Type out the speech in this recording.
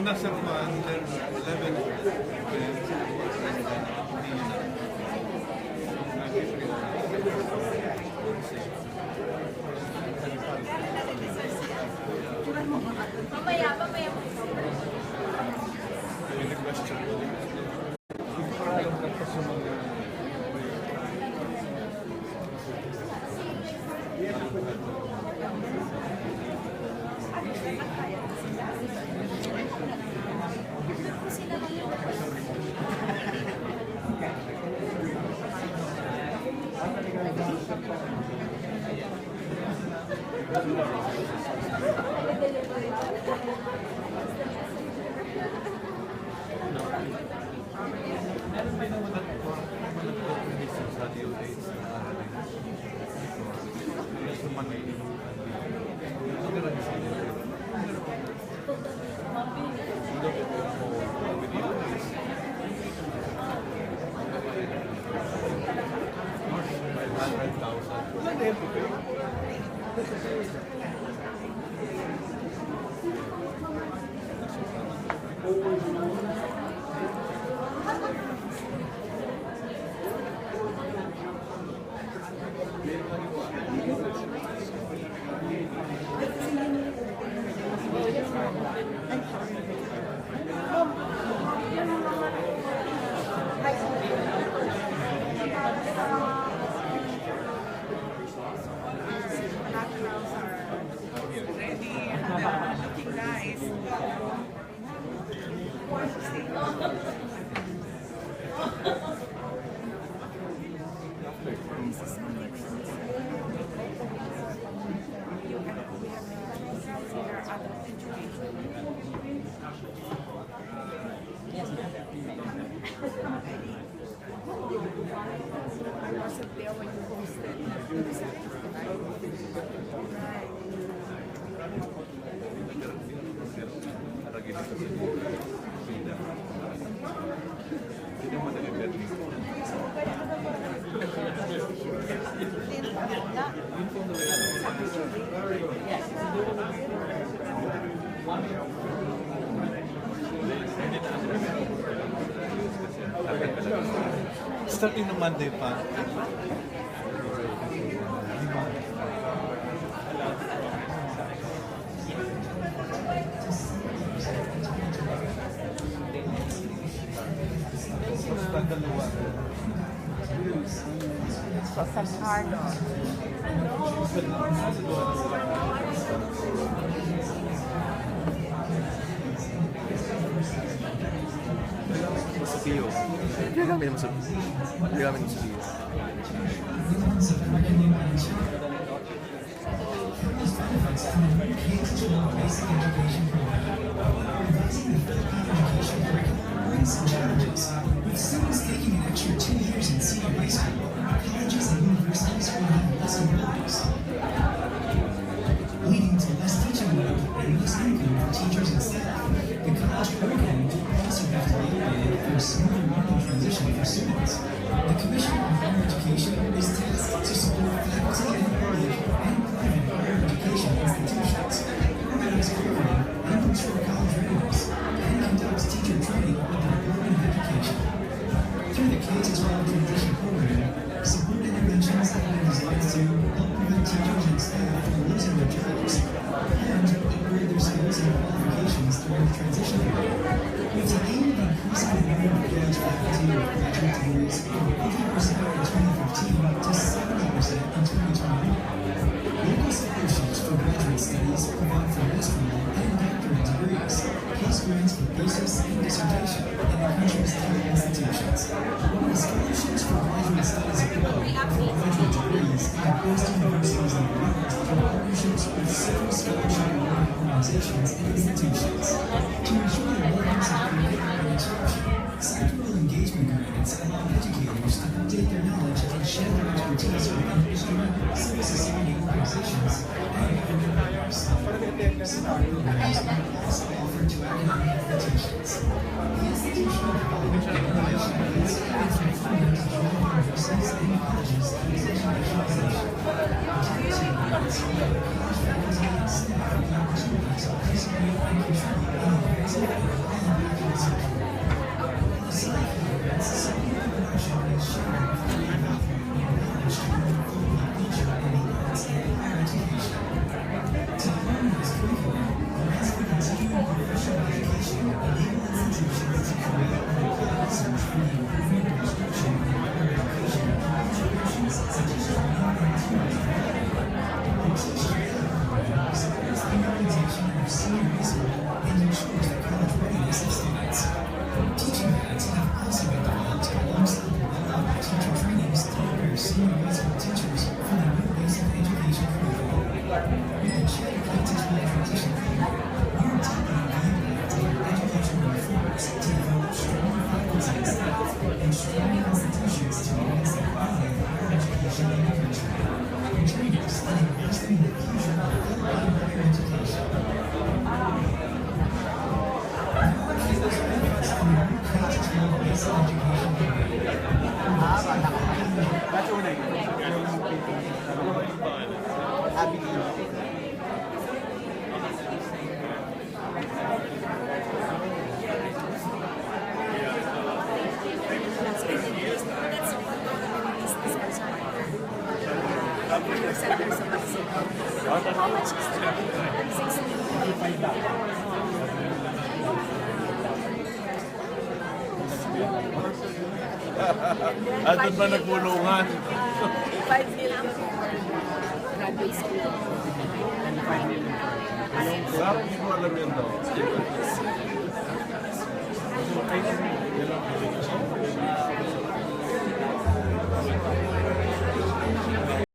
Nung nasa 11, Mamaya, mamaya. I wasn't there when you posted. starting ng Monday pa. Basta dalawa. So, San Carlos. Masubio. Gagamit mo sa Masubio. Some challenges, with students taking an extra 2 years in senior high school, colleges and universities will have less enrollments, leading to less teaching work and less income for teachers and staff. The college program will also have to be updated for a smoother learning transition for students. The Commission on Higher Education is tasked to support faculty and public and private higher education institutions, organize program and ensure college readiness, and conduct teacher training with the Department of Education. Through the K-12 Transition Program, support interventions have been designed to help prevent teachers and staff from losing their jobs and upgrade their skills and qualifications during the transition period. With the aim of increasing the number of college faculty with graduate degrees from 80% in 2015 to 70% in 2021. Local scholarships for graduate studies provide for master's and doctorate degrees, plus grants for thesis and dissertation in the country's top institutions. The scholarships for graduate studies abroad for graduate degrees at most universities in the world are partnerships with several scholarship awarding organizations and institutions. To ensure the relevance of curriculum and instruction, sectoral engagement grants allow educators to update their knowledge and share their expertise with industry, civil society organizations, and government partners. Similar programs are also offered to academic institutions. The institutional development organization is funded to join universities and colleges in internationalization. Opportunity grants allow college faculty and staff the opportunities to participate and contribute in advancing How much is At doon ba nagpulungan? 5 million graduate school. Sarap, hindi ko alam yun daw.